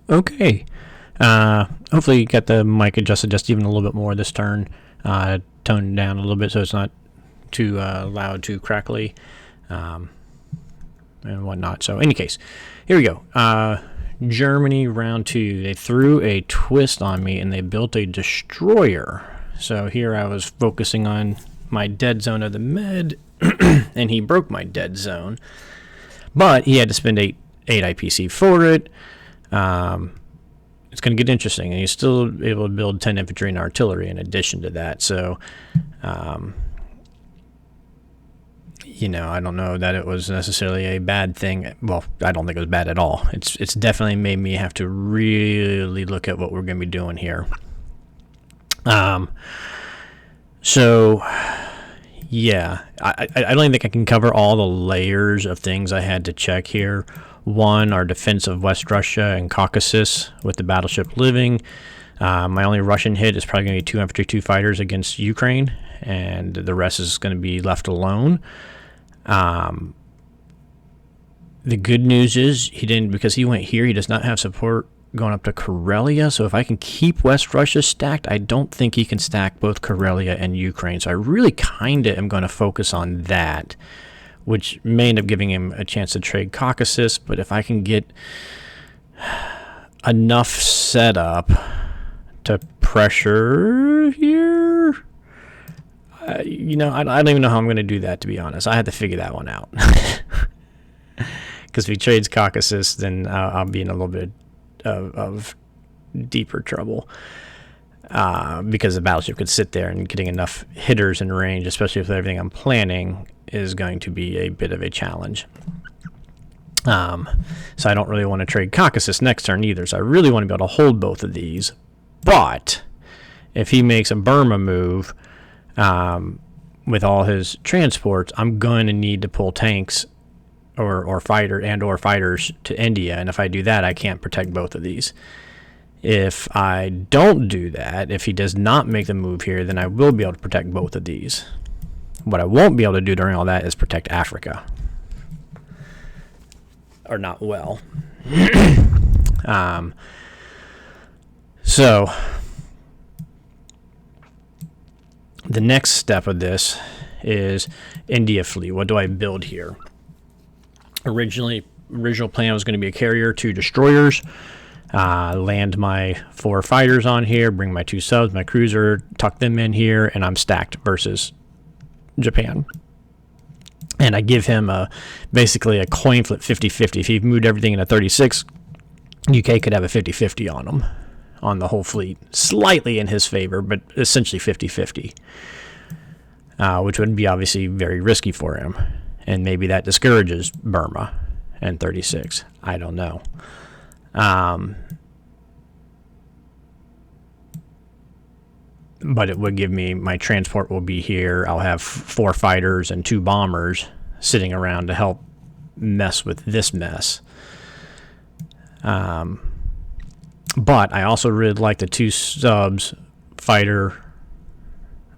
Okay. Hopefully you got the mic adjusted just even a little bit more this turn. Toned down a little bit so it's not too loud, too crackly, and whatnot. So, in any case, here we go. Germany round 2. They threw a twist on me and they built a destroyer. So here I was focusing on my dead zone of the med, and he broke my dead zone. But he had to spend 8 IPC for it. It's going to get interesting, and he's still able to build 10 infantry and artillery in addition to that. So, I don't know that it was necessarily a bad thing. Well, I don't think it was bad at all. It's definitely made me have to really look at what we're going to be doing here. So, yeah, I don't even think I can cover all the layers of things I had to check here. One, our defense of West Russia and Caucasus with the battleship living. My only Russian hit is probably going to be 2 infantry, 2 fighters against Ukraine, and the rest is going to be left alone. The good news is because he went here, he does not have support going up to Karelia. So if I can keep West Russia stacked, I don't think he can stack both Karelia and Ukraine. So I really kind of am going to focus on that, which may end up giving him a chance to trade Caucasus. But if I can get enough setup to pressure here, I don't even know how I'm going to do that, to be honest. I had to figure that one out. Because if he trades Caucasus, then I'll be in a little bit of deeper trouble. Because the battleship could sit there, and getting enough hitters in range, especially with everything I'm planning, is going to be a bit of a challenge. So I don't really want to trade Caucasus next turn either. So I really want to be able to hold both of these. But if he makes a Burma move with all his transports, I'm going to need to pull tanks or fighters to India. And if I do that, I can't protect both of these. If I don't do that, if he does not make the move here, then I will be able to protect both of these. What I won't be able to do during all that is protect Africa. Or not well. So, the next step of this is India fleet. What do I build here? Original plan was going to be a carrier, 2 destroyers. Land my 4 fighters on here, bring my 2 subs, my cruiser, tuck them in here, and I'm stacked versus Japan. And I give him basically a coin flip 50-50. If he moved everything into 36, UK could have a 50-50 on him, on the whole fleet. Slightly in his favor, but essentially 50-50. Which would be obviously very risky for him. And maybe that discourages Burma and 36. I don't know. But it would give me, my transport will be here. I'll have 4 fighters and 2 bombers sitting around to help mess with this mess. But I also really like the 2 subs, fighter,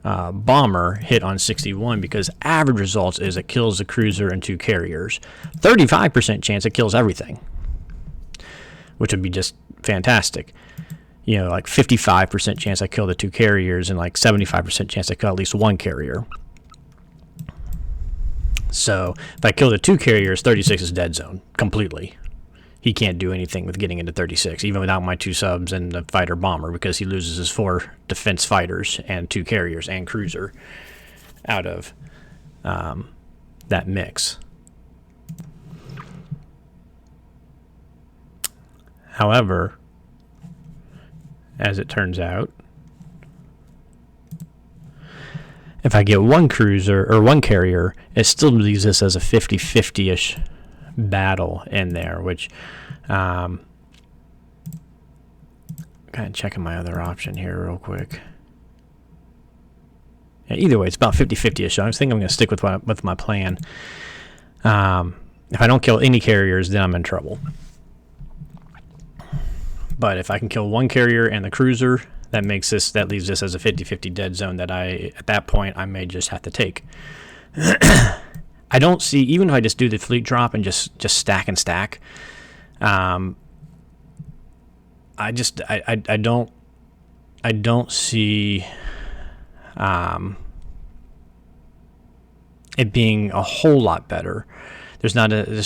bomber hit on 61, because average results is it kills the cruiser and 2 carriers. 35% chance it kills everything, which would be just fantastic. Like 55% chance I kill the 2 carriers, and like 75% chance I kill at least 1 carrier. So if I kill the 2 carriers, 36 is dead zone completely. He can't do anything with getting into 36, even without my 2 subs and the fighter bomber, because he loses his 4 defense fighters and 2 carriers and cruiser out of that mix. However, as it turns out, if I get 1 cruiser or 1 carrier, it still leaves this as a 50-50-ish battle in there, which kind of checking my other option here real quick. Yeah, either way, it's about 50-50-ish. So I think I'm going to stick with my plan. If I don't kill any carriers, then I'm in trouble. But if I can kill 1 carrier and the cruiser, that leaves this as a 50-50 dead zone that at that point, I may just have to take. I don't see, even if I just do the fleet drop and just stack and stack, I don't see it being a whole lot better. There's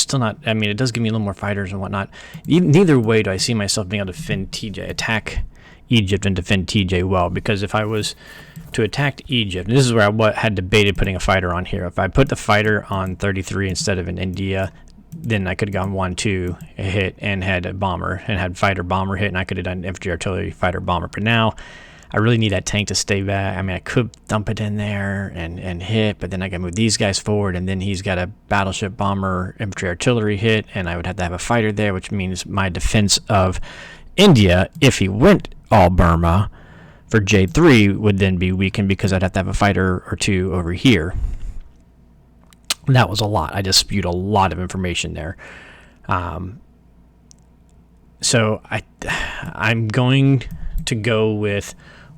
still not, I mean, it does give me a little more fighters and whatnot. Neither way do I see myself being able to defend TJ, attack Egypt and defend TJ well, because if I was to attack Egypt, and this is where I had debated putting a fighter on here. If I put the fighter on 33 instead of in India, then I could have gone 1-2 a hit and had a bomber and had fighter bomber hit, and I could have done infantry artillery fighter bomber. But now I really need that tank to stay back. I mean, I could dump it in there and hit, but then I got to move these guys forward, and then he's got a battleship bomber infantry artillery hit, and I would have to have a fighter there, which means my defense of India, if he went all Burma for J3, would then be weakened because I'd have to have a fighter or two over here. That was a lot. I just spewed a lot of information there. So I'm going to go with,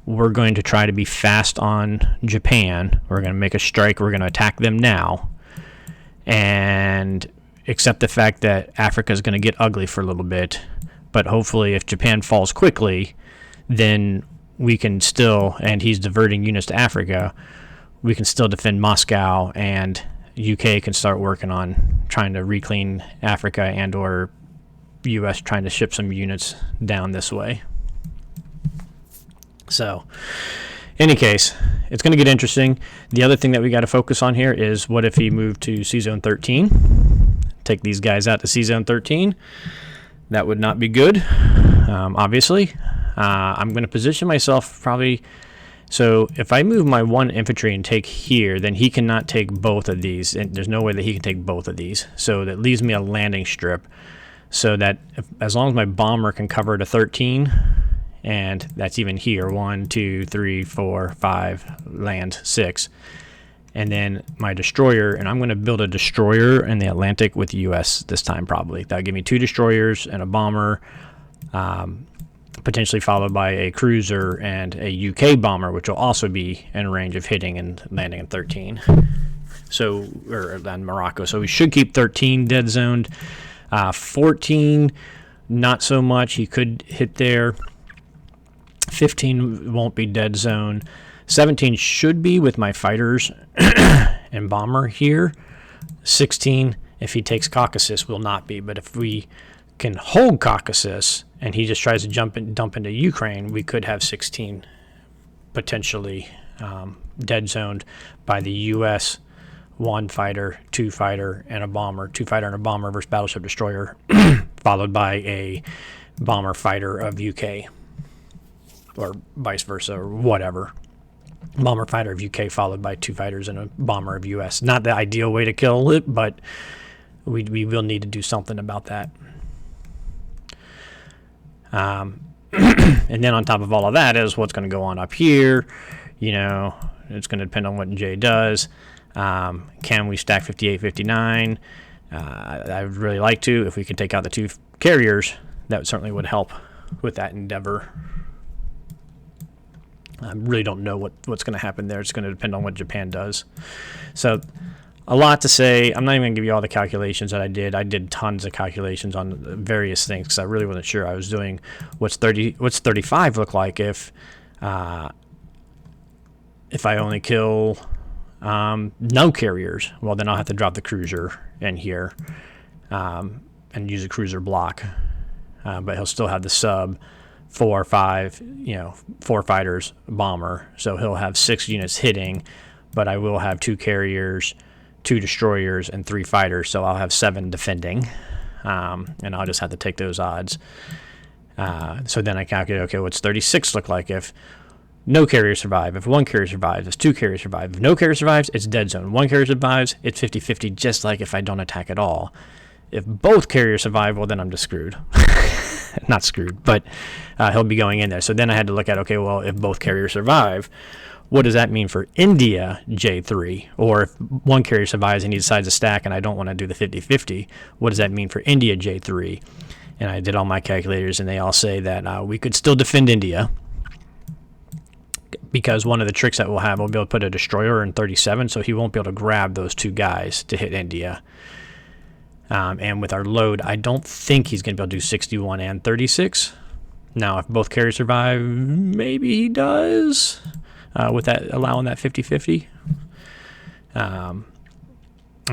we're going to try to be fast on Japan. We're going to make a strike. We're going to attack them now. And accept the fact that Africa is going to get ugly for a little bit. But hopefully if Japan falls quickly, then we can still, and he's diverting units to Africa, we can still defend Moscow, and UK can start working on trying to reclaim Africa, and or US trying to ship some units down this way. So, any case, it's going to get interesting. The other thing that we got to focus on here is, what if he moved to C-Zone 13? Take these guys out to C-Zone 13. That would not be good, obviously. I'm going to position myself probably... So if I move my one infantry and take here, then he cannot take both of these. And there's no way that he can take both of these. So that leaves me a landing strip. So that as long as my bomber can cover to 13, and that's even here, 1, 2, 3, 4, 5, land 6. And then my destroyer, and I'm going to build a destroyer in the Atlantic with the U.S. this time probably. That'll give me 2 destroyers and a bomber, potentially followed by a cruiser and a UK bomber, which will also be in range of hitting and landing in 13. So, or on Morocco. So we should keep 13 dead zoned. 14, not so much. He could hit there. 15 won't be dead zone. 17 should be with my fighters and bomber here. 16, if he takes Caucasus, will not be. But if we can hold Caucasus and he just tries to dump into Ukraine, we could have 16 potentially dead zoned by the U.S. 1 fighter, 2 fighter, and a bomber. 2 fighter and a bomber versus battleship destroyer, followed by a bomber fighter of UK, or vice versa, or whatever. Bomber fighter of UK followed by 2 fighters and a bomber of US. Not the ideal way to kill it, but we will need to do something about that. And then on top of all of that is what's going to go on up here. You know, it's going to depend on what Jay does. Can we stack 58, 59? I would really like to. If we could take out the 2 carriers, that certainly would help with that endeavor. I really don't know what's going to happen there. It's going to depend on what Japan does. So a lot to say. I'm not even going to give you all the calculations that I did. I did tons of calculations on various things because I really wasn't sure. I was doing what's 35 look like if I only kill no carriers. Well, then I'll have to drop the cruiser in here and use a cruiser block. But he'll still have the sub. 4 or 5, 4 fighters, bomber. So he'll have 6 units hitting, but I will have 2 carriers, 2 destroyers, and 3 fighters. So I'll have 7 defending, and I'll just have to take those odds. So then I calculate, okay, what's 36 look like if no carriers survive? If 1 carrier survives, if 2 carriers survive. If no carrier survives, it's dead zone. 1 carrier survives, it's 50-50, just like if I don't attack at all. If both carriers survive, well, then I'm just screwed. Not screwed, but he'll be going in there. So then I had to look at, okay, well, if both carriers survive, what does that mean for India J3? Or if 1 carrier survives and he decides to stack and I don't want to do the 50-50, what does that mean for India J3? And I did all my calculators, and they all say that we could still defend India because one of the tricks that we'll have, we'll be able to put a destroyer in 37, so he won't be able to grab those 2 guys to hit India. And with our load, I don't think he's going to be able to do 61 and 36. Now, if both carriers survive, maybe he does, with that allowing that 50-50. And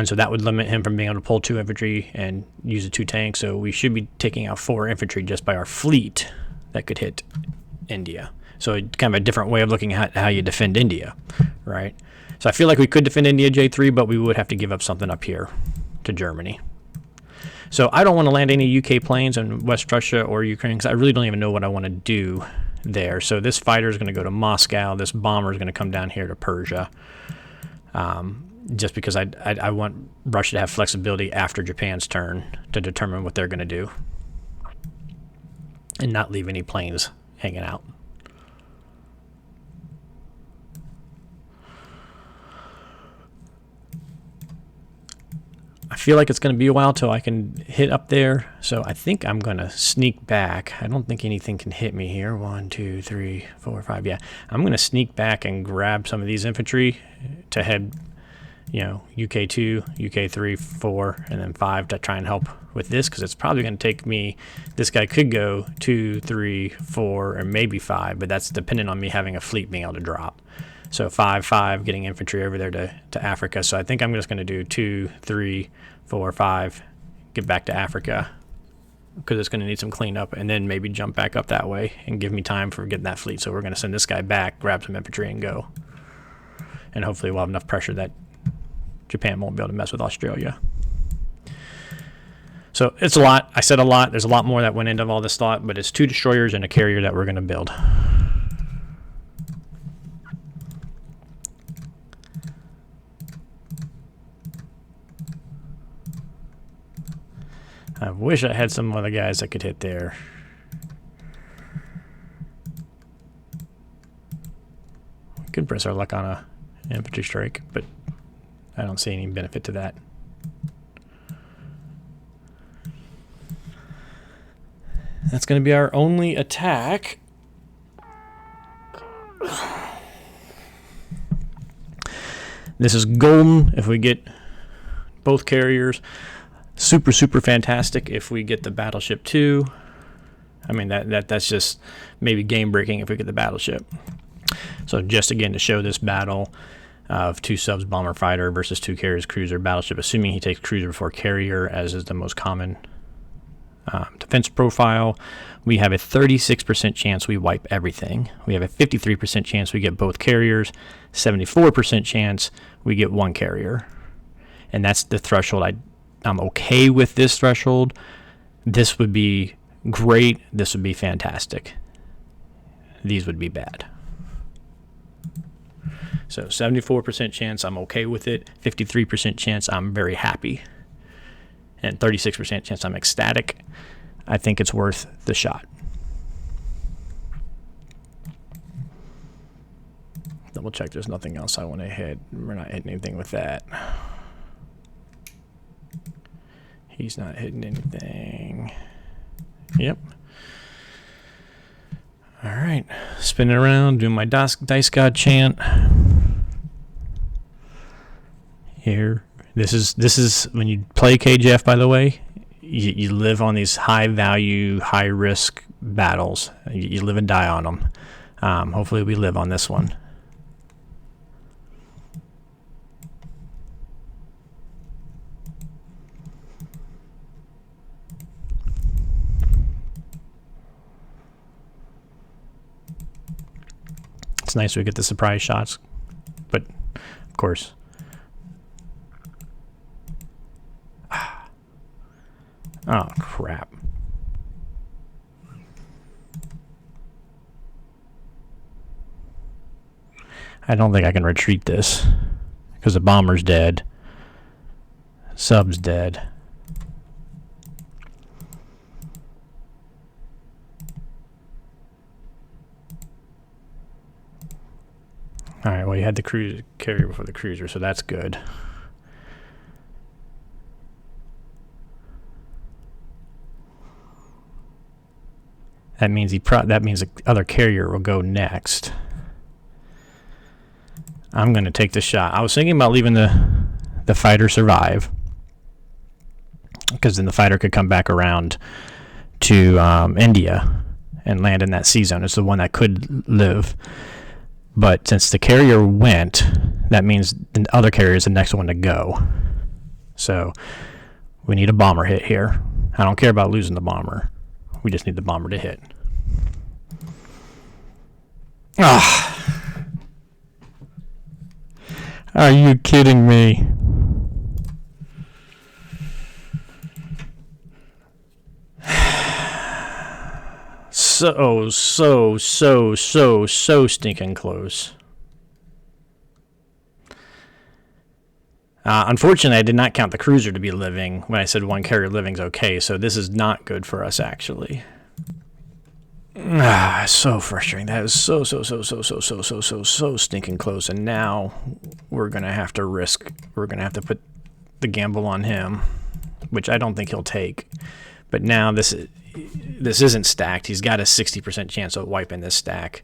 so that would limit him from being able to pull 2 infantry and use the 2 tanks. So we should be taking out 4 infantry just by our fleet that could hit India. So kind of a different way of looking at how you defend India, right? So I feel like we could defend India J3, but we would have to give up something up here to Germany. So I don't want to land any UK planes in West Russia or Ukraine because I really don't even know what I want to do there. So this fighter is going to go to Moscow. This bomber is going to come down here to Persia. Just because I want Russia to have flexibility after Japan's turn to determine what they're going to do and not leave any planes hanging out. I feel like it's going to be a while till I can hit up there, so I think I'm going to sneak back. I don't think anything can hit me here. 1, 2, 3, 4, 5. Yeah, I'm going to sneak back and grab some of these infantry to head, UK 2, UK 3, 4, and then 5 to try and help with this, because it's probably going to take me. This guy could go 2, 3, 4, and maybe 5, but that's dependent on me having a fleet being able to drop. So 5, 5, getting infantry over there to Africa. So I think I'm just going to do 2, 3, 4, 5, get back to Africa, because it's going to need some cleanup, and then maybe jump back up that way and give me time for getting that fleet. So we're going to send this guy back, grab some infantry, and go. And hopefully we'll have enough pressure that Japan won't be able to mess with Australia. So it's a lot. I said a lot. There's a lot more that went into all this thought, but it's 2 destroyers and a carrier that we're going to build. I wish I had some other guys that could hit there. We could press our luck on a infantry strike, but I don't see any benefit to that. That's going to be our only attack. This is golden if we get both carriers. Super, super fantastic if we get the battleship too. I mean, that's just maybe game breaking if we get the battleship. So just again to show this battle of 2 subs bomber fighter versus 2 carriers cruiser battleship, assuming he takes cruiser before carrier, as is the most common defense profile, we have a 36% chance we wipe everything. We have a 53% chance we get both carriers, 74% chance we get 1 carrier. And that's the threshold. I'm okay with this threshold. This would be great. This would be fantastic. These would be bad. So 74% chance I'm okay with it. 53% chance I'm very happy. And 36% chance I'm ecstatic. I think it's worth the shot. Double check there's nothing else I want to hit. We're not hitting anything with that. He's not hitting anything. Yep. All right. Spinning around, doing my dice god chant. Here. This is when you play KJF, by the way, you live on these high value, high risk battles. You live and die on them. Hopefully we live on this one. It's nice we get the surprise shots, but of course. Oh, crap. I don't think I can retreat this because the bomber's dead. Sub's dead. All right, well, you had the cruiser carrier before the cruiser, so that's good. That means the other carrier will go next. I'm going to take the shot. I was thinking about leaving the fighter survive, because then the fighter could come back around to India and land in that C zone. It's the one that could live. But since the carrier went, that means the other carrier is the next one to go. So we need a bomber hit here. I don't care about losing the bomber. We just need the bomber to hit. Ah! Are you kidding me? So stinking close. Unfortunately, I did not count the cruiser to be living when I said one carrier living's okay, so this is not good for us, actually. So frustrating. That is so stinking close, and now we're going to have to put the gamble on him, which I don't think he'll take. But now this isn't stacked. He's got a 60% chance of wiping this stack.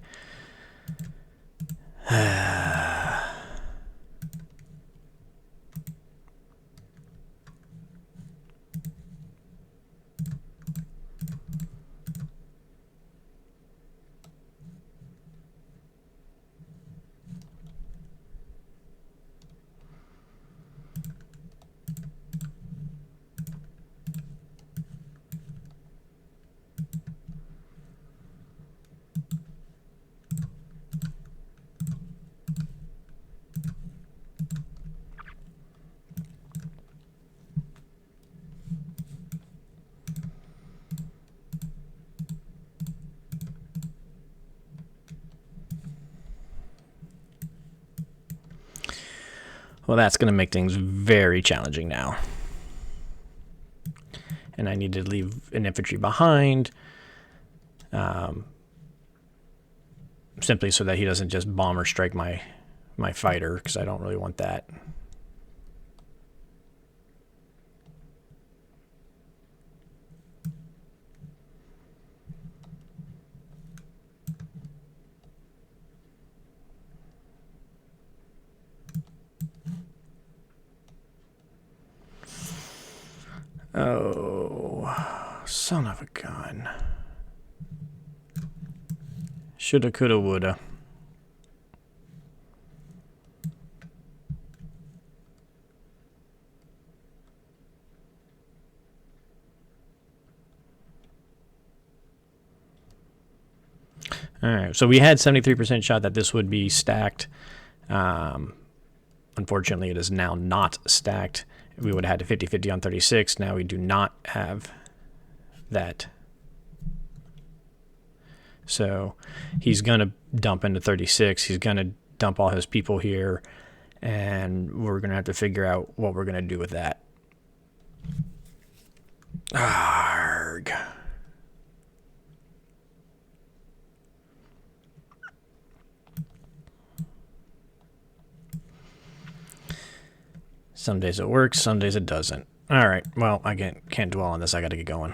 Well, that's going to make things very challenging now. And I need to leave an infantry behind, simply so that he doesn't just bomb or strike my fighter, because I don't really want that. Oh, son of a gun. Shoulda, coulda, woulda. Alright, so we had 73% shot that this would be stacked. Unfortunately, it is now not stacked. We would have had a 50-50 on 36. Now we do not have that. So he's going to dump into 36. He's going to dump all his people here. And we're going to have to figure out what we're going to do with that. Arrgh. Some days it works, some days it doesn't. All right, well, I can't dwell on this. I got to get going.